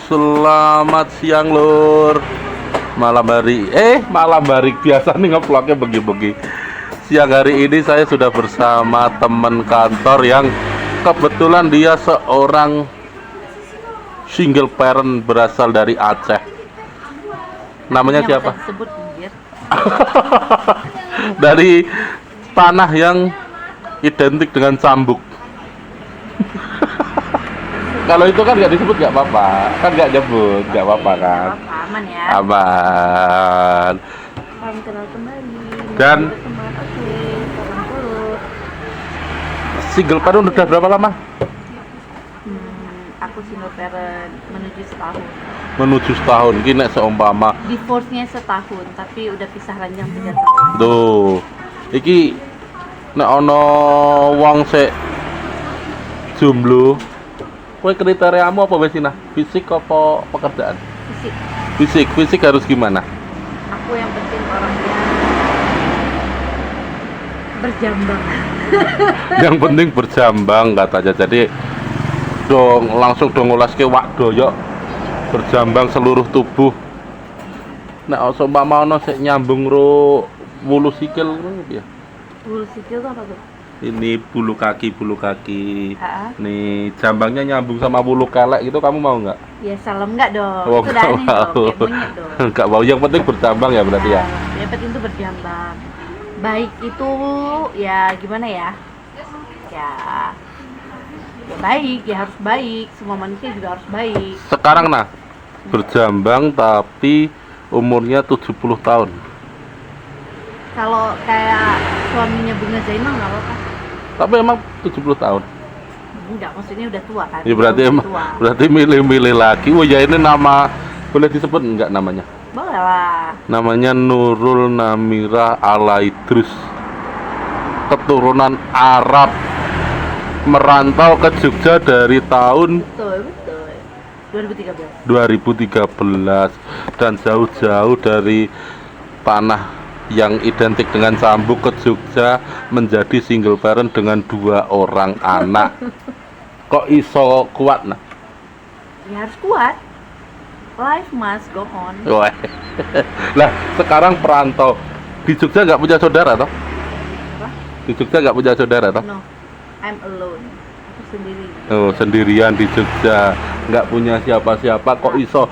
Selamat siang Lur. Malam hari biasa nih ngevlognya begi-begi. Siang hari ini saya sudah bersama teman kantor yang kebetulan dia seorang single parent berasal dari Aceh. Namanya siapa? Disebut anjir. Dari tanah yang identik dengan cambuk. Kalau itu kan nggak disebut nggak apa-apa, kan nggak nyebut, nggak apa-apa kan? Aman ya. Aman. Salam kenal kembali. Dan Salam dulu. single parent udah berapa lama? Aku single parent menuju setahun. Menuju setahun. Gini seumpama. Divorce-nya setahun, tapi udah pisah ranjang 3 tahun. Tuh, iki nek ono wong sik jomblo, kowe kriteriamu apa wis nah? Fisik apa pekerjaan? Fisik. Fisik harus gimana? Aku yang penting orangnya berjambang. Yang penting berjambang katanya. Jadi langsung ngulaske wak doyok berjambang seluruh tubuh. Nek seumpama ono sik nyambung ro wulu sikil ngono ya. Bulu sikil tuh apa tuh? Ini bulu kaki. Ha-ha. Nih jambangnya nyambung sama bulu kelek gitu, kamu mau nggak? Ya salam enggak dong. Oh, Itu udah aneh nggak dong, kayak mau. monyet dong. Nggak mau. Yang penting berjambang ya berarti ya. Yang penting itu berjambang. Baik itu ya gimana ya? Ya baik, ya harus baik. Semua manusia juga harus baik. Sekarang nah berjambang tapi umurnya 70 tahun. Kalau kayak suaminya Bunga Zainal nggak apa-apa. Tapi emang 70 tahun. Enggak, maksudnya udah tua kan? Ya berarti Udah emang tua. berarti milih-milih lagi. Oh ya, ini nama boleh disebut enggak namanya? Boleh lah. Namanya Nurul Namira Alaidrus. Keturunan Arab, merantau ke Jogja dari tahun Betul. 2013. 2013 dan jauh-jauh dari tanah yang identik dengan cambuk ke Jogja menjadi single parent dengan 2 orang anak. Kok iso kuat nah? Ya harus kuat. Life must go on. Wah. Lah sekarang perantau di Jogja nggak punya saudara toh? Apa? Di Jogja nggak punya saudara toh? No, I'm alone. Aku sendiri. Oh, sendirian di Jogja, nggak punya siapa-siapa. Kok iso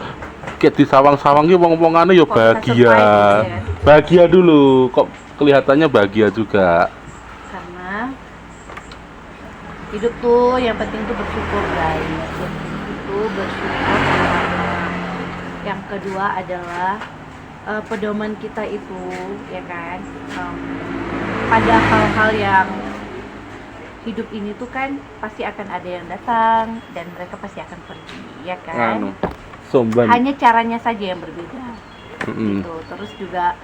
kayak di sawang-sawang ki wong-wongane yo Kok bisa bahagia. survive gitu ya? Bahagia dulu, kok kelihatannya bahagia juga. Karena hidup tuh yang penting tuh bersyukur guys. Itu bersyukur pertama. Yang kedua adalah pedoman kita itu ya kan, pada hal-hal yang hidup ini tuh kan pasti akan ada yang datang dan mereka pasti akan pergi ya kan. Somban. Hanya caranya saja yang berbeda. Mm-mm. Gitu. Terus juga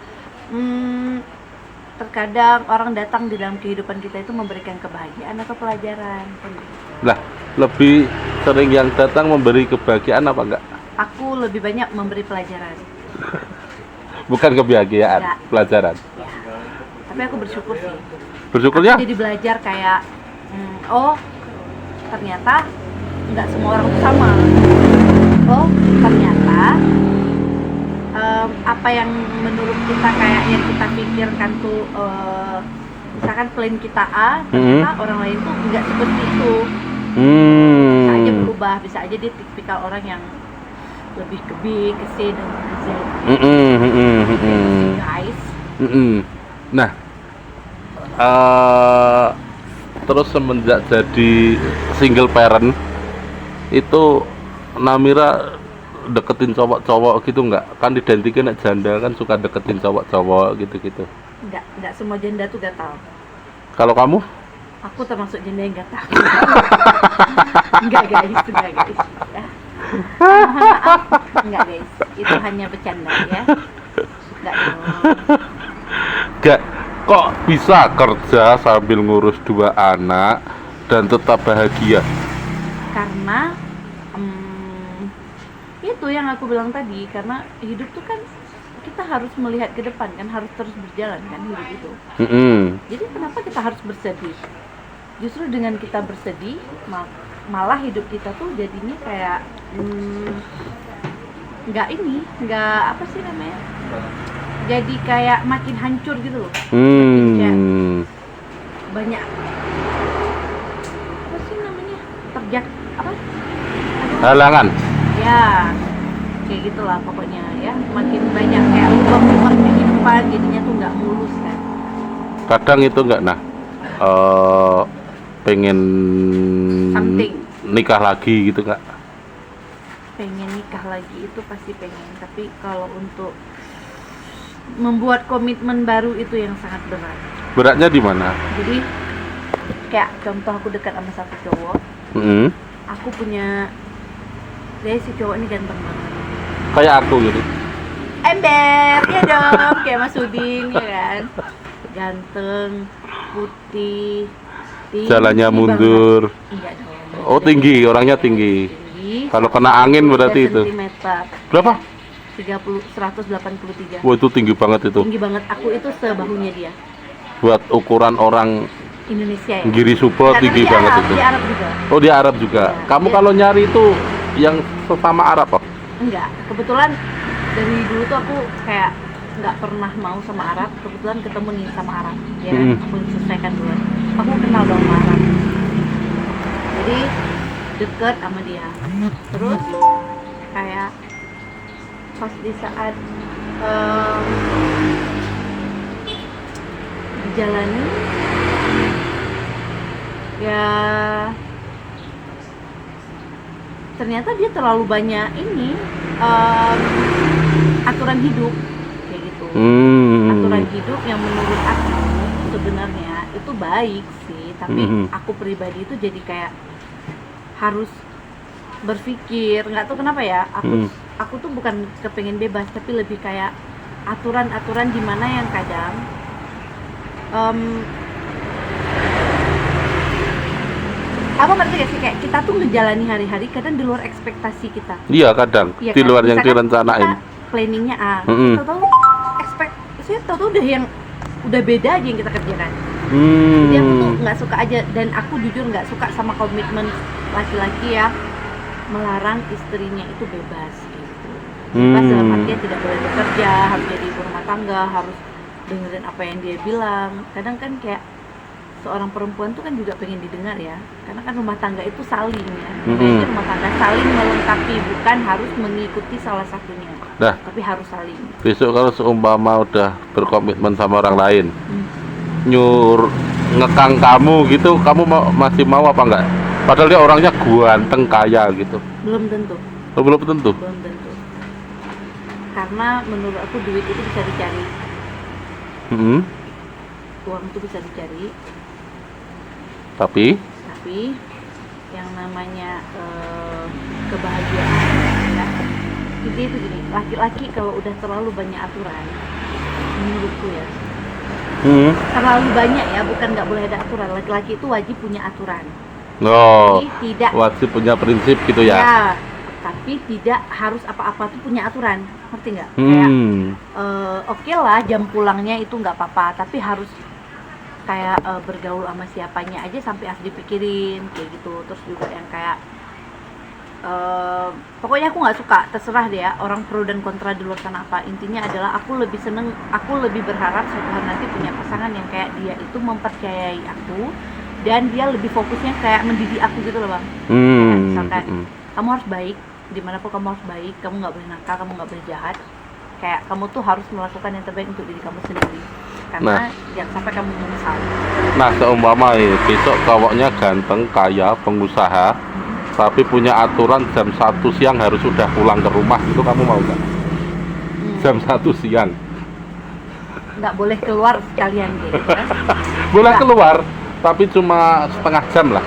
terkadang orang datang di dalam kehidupan kita itu memberikan kebahagiaan atau pelajaran kan gitu. Lah, lebih sering yang datang memberi kebahagiaan apa enggak? Aku lebih banyak memberi pelajaran Bukan kebahagiaan, Enggak. pelajaran. ya. Tapi aku bersyukur sih. Bersyukurnya? Aku jadi belajar kayak oh ternyata nggak semua orang tuh sama. Oh ternyata apa yang menurut kita kayak yang kita pikirkan tuh misalkan plan kita A, ternyata orang lain tuh nggak seperti itu. Bisa aja berubah, bisa aja dia tipikal orang yang lebih ke B, ke C dan ke Z. Guys. Nah, terus semenjak jadi single parent itu Namira deketin cowok-cowok gitu nggak? Kan identiknya nek janda kan suka deketin cowok-cowok gitu-gitu. Nggak semua janda tuh gatal. Kalau kamu? Aku termasuk janda yang gatal. Enggak guys. Ya. Enggak guys, itu hanya bercanda ya. Enggak dong. Gak, kok bisa kerja sambil ngurus 2 anak dan tetap bahagia? Karena itu yang aku bilang tadi, karena hidup tuh kan kita harus melihat ke depan kan, harus terus berjalan kan hidup itu. Jadi kenapa kita harus bersedih? Justru dengan kita bersedih malah hidup kita tuh jadinya kayak nggak apa sih namanya, jadi kayak makin hancur gitu loh. Banyak apa sih namanya, terjak apa, aduh, Halangan. ya kayak gitulah pokoknya ya, makin banyak kayak lubang-lubang di kehidupan, jadinya tuh nggak mulus kan. Kadang itu enggak pengen Something. nikah lagi gitu Kak. Pengen nikah lagi itu pasti pengen, tapi kalau untuk membuat komitmen baru itu yang sangat berat. Beratnya di mana? Jadi kayak contoh, aku dekat sama satu cowok, aku punya, dia si cowok ini ganteng banget, Kayak aku gitu. ember ya dong, kayak Mas Udin ya kan, ganteng, putih, tinggi Jalannya banget. mundur. Enggak dong. Oh, tinggi, orangnya tinggi. Kalau kena angin berarti itu. Sentimeter. Berapa? 183. Wah, itu tinggi banget itu. Tinggi banget, aku itu sebahunya dia. Buat ukuran orang Indonesia ya. Giri Subo Karena tinggi dia banget Arab, itu. Dia Arab juga. Oh, dia Arab juga. Iya, Kamu dia- kalau nyari itu yang sesama Arab apa? Enggak, kebetulan dari dulu tuh aku kayak nggak pernah mau sama Arab. Kebetulan ketemu nih sama Arab, ya kan? Aku selesaikan duluan. Aku kenal dong sama Arab. Jadi deket sama dia. Terus kayak pas di saat dijalani, ya ternyata dia terlalu banyak ini aturan hidup kayak gitu. Aturan hidup yang menurut aku sebenarnya itu baik sih, tapi aku pribadi itu jadi kayak harus berpikir, nggak tahu kenapa ya, aku tuh bukan kepengen bebas, tapi lebih kayak aturan-aturan di mana yang kadang apa ngerti gak sih, kayak kita tuh ngejalani hari-hari kadang di luar ekspektasi kita. Iya, kadang Iya di kan? luar yang Misalkan direncanain. kita planningnya A, Mm-mm. tahu-tahu saya tahu-tahu udah beda aja yang kita kerjakan. Hmm. Jadi aku tuh nggak suka aja, dan aku jujur nggak suka sama komitmen laki-laki ya melarang istrinya itu bebas gitu. Bebas dalam artian tidak boleh bekerja, harus jadi ibu rumah tangga, harus dengerin apa yang dia bilang. Kadang kan kayak seorang perempuan tuh kan juga pengen didengar ya, karena kan rumah tangga itu saling ya. Jadi rumah tangga saling melengkapi, bukan harus mengikuti salah satunya, Nah, tapi harus saling. besok kalau seumpama udah berkomitmen sama orang lain, Hmm. ngekang kamu gitu, kamu masih mau apa enggak? Padahal dia orangnya ganteng, kaya gitu. Belum tentu. Oh, belum tentu. Belum tentu. Karena menurut aku duit itu bisa dicari, uang itu bisa dicari, Tapi yang namanya kebahagiaan ya. Jadi itu gini, laki-laki kalau udah terlalu banyak aturan, menurutku ya, terlalu banyak ya, bukan nggak boleh ada aturan. Laki-laki itu wajib punya aturan. oh, Jadi tidak wajib punya prinsip gitu ya. ya, tapi tidak harus apa-apa tuh punya aturan, ngerti nggak? Kayak oke lah jam pulangnya itu nggak apa-apa, tapi harus kayak bergaul sama siapanya aja sampai harus dipikirin kayak gitu. Terus juga yang kayak pokoknya aku nggak suka, terserah deh ya orang pro dan kontra di luar sana apa. Intinya adalah aku lebih berharap suatu hari nanti punya pasangan yang kayak dia itu mempercayai aku, dan dia lebih fokusnya kayak mendidik aku gitu loh bang. Kayak misalkan kamu harus baik, dimanapun kamu harus baik, kamu nggak boleh nakal, kamu nggak boleh jahat. Kayak kamu tuh harus melakukan yang terbaik untuk diri kamu sendiri, karena jangan sampai kamu menyesal. Nah, seumpama besok cowoknya ganteng, kaya, pengusaha, tapi punya aturan jam 1 siang harus sudah pulang ke rumah, itu kamu mau nggak? Jam 1 siang Nggak boleh keluar sekalian gitu kan? boleh Nggak. keluar, tapi cuma setengah jam lah.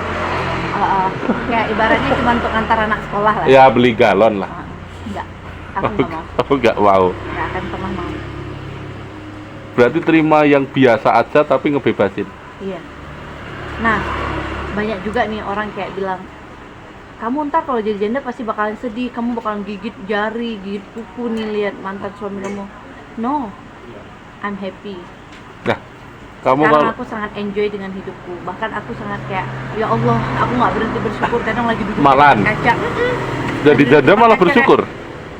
Kayak ibaratnya cuma untuk antar anak sekolah lah. Ya, beli galon lah. Enggak, aku nggak mau. Aku nggak mau. Nggak akan pernah mau. Berarti terima yang biasa aja tapi ngebebasin. Iya. Nah, banyak juga nih orang kayak bilang, kamu ntar kalau jadi janda pasti bakalan sedih, kamu bakalan gigit jari, gigit kuku nih lihat mantan suami kamu. No, I'm happy. Nah, kamu Sekarang kalau aku sangat enjoy dengan hidupku. Bahkan aku sangat kayak, ya Allah, aku nggak berhenti bersyukur. Kadang lagi duduk Malahan. di kaca. jadi janda malah bersyukur.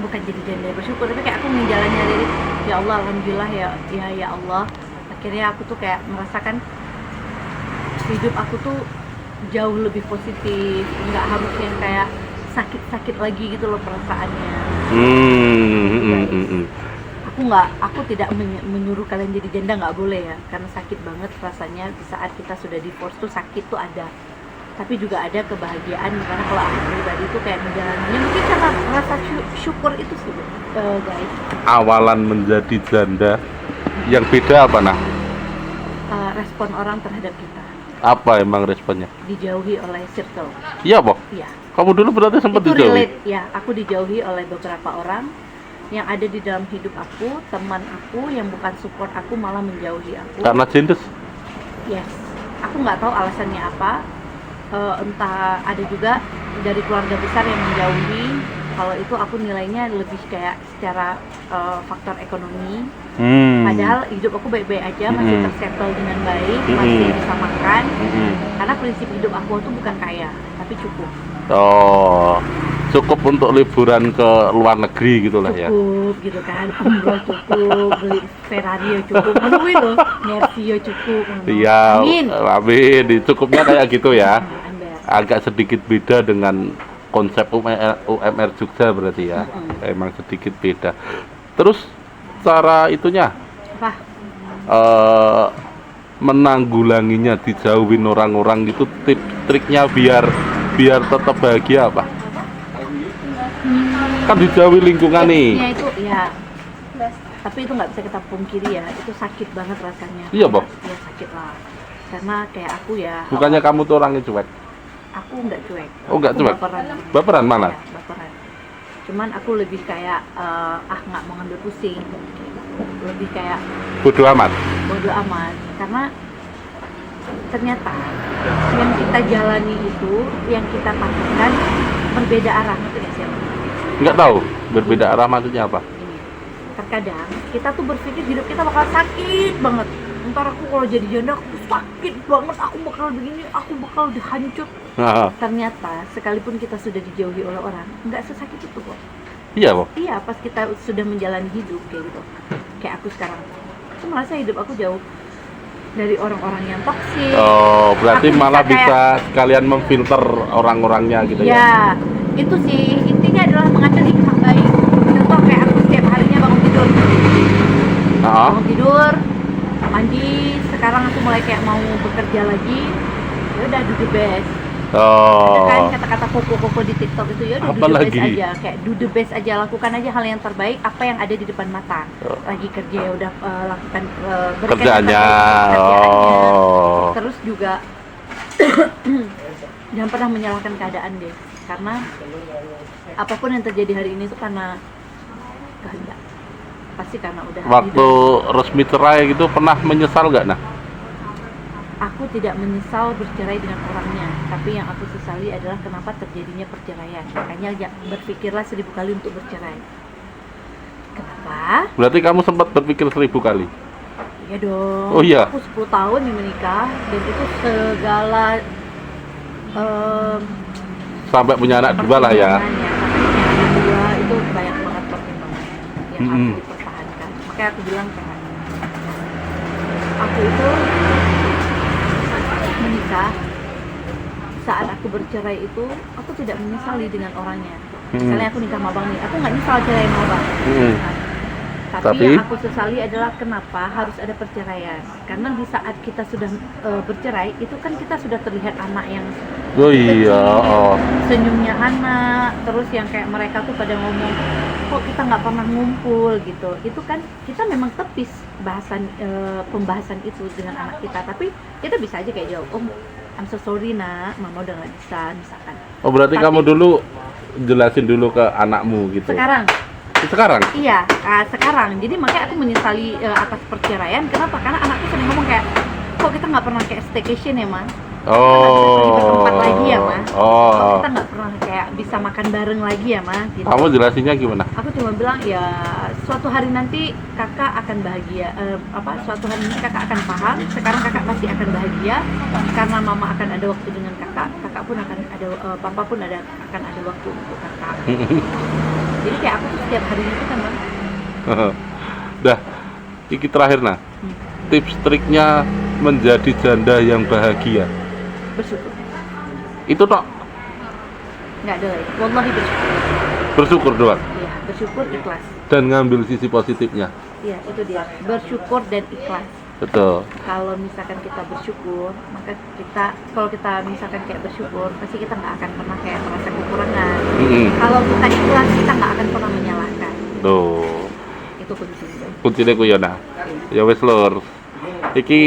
bukan jadi janda bersyukur, tapi kayak aku menjalani hari ini, ya Allah alhamdulillah ya Allah, akhirnya aku tuh kayak merasakan hidup aku tuh jauh lebih positif, nggak harus yang kayak sakit-sakit lagi gitu loh perasaannya. Aku tidak menyuruh kalian jadi janda, nggak boleh ya, karena sakit banget rasanya di saat kita sudah divorce tuh, sakit tuh ada, tapi juga ada kebahagiaan, karena kalau aku pribadi tuh kayak menjalaninya mungkin karena rasa syukur itu sih guys. Awalan menjadi janda yang beda apa nah? Respon orang terhadap kita, Apa emang responnya? dijauhi oleh circle. Iya, Boh. Iya, Kamu dulu berarti sempat itu dijauhi? relate ya, aku dijauhi oleh beberapa orang yang ada di dalam hidup aku, teman aku yang bukan support aku malah menjauhi aku. Karena jindes? Yes, aku nggak tahu alasannya apa. Entah ada juga dari keluarga besar yang menjauhi. Kalau itu aku nilainya lebih kayak secara faktor ekonomi. Padahal hidup aku baik-baik aja, masih tersettle dengan baik, masih bisa makan. Karena prinsip hidup aku tuh bukan kaya, tapi cukup. Oh, cukup untuk liburan ke luar negeri gitu lah ya? Cukup gitu kan, umroh cukup, beli Ferrari ya cukup, menuin loh, Mercy ya cukup. Iya, amin. Cukupnya kayak gitu ya. Ember. Agak sedikit beda dengan konsep UMR Jogja berarti ya. Emang sedikit beda. Terus cara itunya Apa? Menanggulanginya, dijauhin orang-orang itu, triknya biar tetap bahagia apa? Kan dijauhi lingkungan nih. Triknya itu ya, tapi itu nggak bisa kita pungkiri ya, itu sakit banget rasanya. Iya, Boh. Iya sakit lah, karena kayak aku ya. Bukannya kamu tuh orangnya cuek? Aku nggak cuek. Oh, nggak Aku cuek? Baperan. Baperan mana? Ya, baperan. Cuman aku lebih kayak nggak mau ngambil pusing, lebih kayak Bodoh amat. bodo amat, karena ternyata yang kita jalani itu, yang kita takutkan berbeda arah, ngerti nggak sih? Nggak tahu berbeda arah maksudnya apa? Ini, terkadang kita tuh berpikir hidup kita bakal sakit banget. Ntar aku kalau jadi janda aku sakit banget, aku bakal begini, aku bakal dihancur. Nah, Ternyata sekalipun kita sudah dijauhi oleh orang, nggak sesakit itu kok. iya, Boh. Iya, pas kita sudah menjalani hidup kayak gitu, kayak aku sekarang, aku merasa hidup aku jauh dari orang-orang yang toksik. Oh, berarti Aku malah bisa bisa sekalian memfilter orang-orangnya gitu ya? Ya, itu sih intinya adalah mengambil hikmah baik. Contoh kayak aku setiap harinya bangun tidur, mandi. Sekarang aku mulai kayak mau bekerja lagi. Ya udah, do the best. Ada kan Oh, kata-kata koko di TikTok itu, ya udah do the Apalagi? best aja, kayak do the best aja, lakukan aja hal yang terbaik apa yang ada di depan mata. Lagi kerja ya udah lakukan berikan kerjaannya. yang terbaik untuk kerjaannya. Oh, Terus juga jangan pernah menyalahkan keadaan deh, karena apapun yang terjadi hari ini itu karena kehendak, pasti karena udah waktu resmi cerai gitu pernah menyesal nggak nah? Aku tidak menyesal bercerai dengan orangnya, tapi yang aku sesali adalah kenapa terjadinya perceraian. Makanya berpikirlah 1000 kali untuk bercerai. Kenapa? Berarti kamu sempat berpikir 1000 kali? Iya dong. Oh iya? Aku 10 tahun nih menikah, dan itu segala Sampai punya anak 2 lah ya? pertimbangannya. Sampai punya anak 2 itu banyak banget pertimbangannya yang harus dipertahankan. Makanya aku bilang kayak, aku itu menikah, saat aku bercerai itu aku tidak menyesali dengan orangnya. Misalnya aku nikah sama abang nih, aku nggak nyesal cerai sama abang. Tapi yang aku sesali adalah kenapa harus ada perceraian. Karena di saat kita sudah bercerai, itu kan kita sudah terlihat anak yang Oh iya, senyumnya anak, terus yang kayak mereka tuh pada ngomong, kok kita nggak pernah ngumpul gitu. Itu kan kita memang tepis pembahasan itu dengan anak kita, tapi kita bisa aja kayak jawab, I'm so sorry nak, mama udah nggak bisa, misalkan. Oh berarti kamu dulu jelasin dulu ke anakmu gitu? Sekarang? Iya, sekarang. Jadi makanya aku menyesali atas perceraian. Kenapa? Karena anakku sering ngomong kayak, kok kita nggak pernah kayak staycation ya, Ma? Kita nggak bisa pergi bertempat lagi ya, Ma? Kok kita nggak pernah kayak bisa makan bareng lagi ya, Ma? Gitu. Kamu jelasinnya gimana? Aku cuma bilang, ya suatu hari nanti kakak akan bahagia. Suatu hari nanti kakak akan paham. Sekarang kakak pasti akan bahagia karena mama akan ada waktu dengan kakak. Kakak pun akan ada, papa pun akan ada waktu untuk kakak. Jadi kayak aku tuh setiap harinya tuh kan Bang. Dah, iki terakhir nah. Tips triknya menjadi janda yang bahagia. Bersyukur. Itu tok, Nggak ada lagi. Wallahi bersyukur. bersyukur doang Iya, bersyukur ikhlas. dan ngambil sisi positifnya. Iya, itu dia. Bersyukur dan ikhlas. Betul. Kalau misalkan kita bersyukur, maka kalau kita misalkan kayak bersyukur, pasti kita nggak akan pernah kayak merasa kekurangan. Kalau kita ikhlas, kita nggak akan pernah menyalahkan. Tuh, Itu kuncinya. kuncinya ku ya nah. Ya wis lur. Iki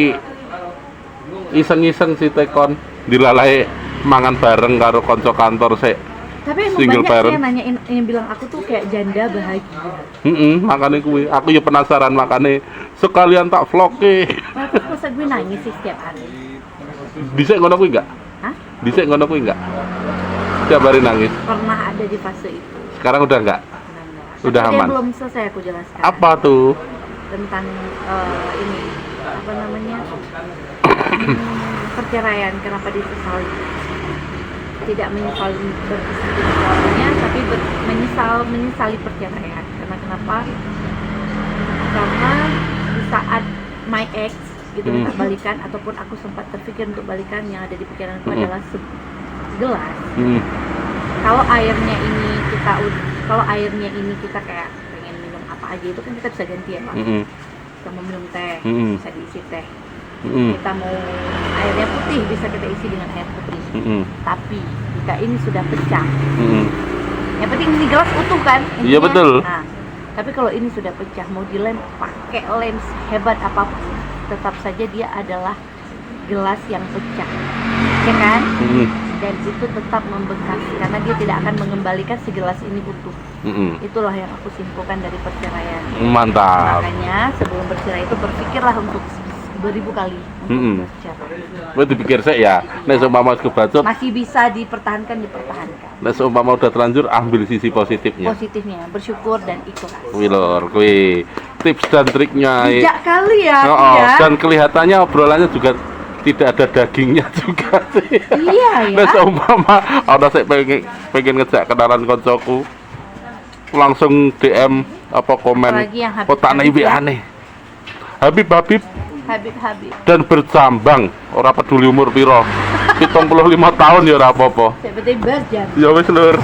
iseng-iseng si Tekon dilalai mangan bareng karo konco kantor sik. Tapi emang Single banyak sih parent. yang nanyain, yang bilang aku tuh kayak janda bahagia. Makanya kuwi aku ya penasaran, makanya sekalian tak vlog-e. Terus masa gue nangis sih setiap hari. Dhisik ngono kuwi enggak? Hah? Dhisik ngono kuwi enggak? Setiap hari nangis. Pernah ada di fase itu. Sekarang udah enggak? Udah Tapi aman. belum selesai aku jelaskan. Apa tuh? Tentang ini apa namanya perceraian, kenapa disesali, tidak menyesali berpisah dengan suaminya, tapi menyesali perceraian. Karena kenapa? Karena di saat my ex gitu minta balikan, ataupun aku sempat terpikir untuk balikan, yang ada di pikiranku adalah segelas. Kalau airnya ini kita kayak pengen minum apa aja, itu kan kita bisa ganti ya Pak. Kita mau minum teh, bisa diisi teh. Kita mau airnya putih, bisa kita isi dengan air putih. Tapi jika ini sudah pecah, yang penting ini gelas utuh kan? Intinya. Iya betul. Nah, tapi kalau ini sudah pecah, mau dilem pakai lem hebat apapun, tetap saja dia adalah gelas yang pecah, ya kan? Dan itu tetap membekas karena dia tidak akan mengembalikan si gelas ini utuh. Itulah yang aku simpulkan dari perceraian. Mantap. Makanya sebelum bercerai itu berpikirlah untuk beribu kali untuk bercerai. Gue dipikir saya ya, nek seumpama kebacut, Masih bisa dipertahankan. nek seumpama udah terlanjur, ambil sisi positifnya. Positifnya bersyukur dan ikhlas. Kuwi lur, kuwi tips dan triknya. Bijak kali ya, Oh, ya. dan kelihatannya obrolannya juga tidak ada dagingnya juga sih. Iya ya. Nek seumpama ada saya pengen ngejak kenalan koncoku, langsung DM apa komen, Apalagi yang Habib- kota Habib ibi ya. aneh. Habib Habib. dan bercambang, ora peduli umur piro. 75 tahun ya ora apa-apa. Saya betul berjan. Ya wis lur.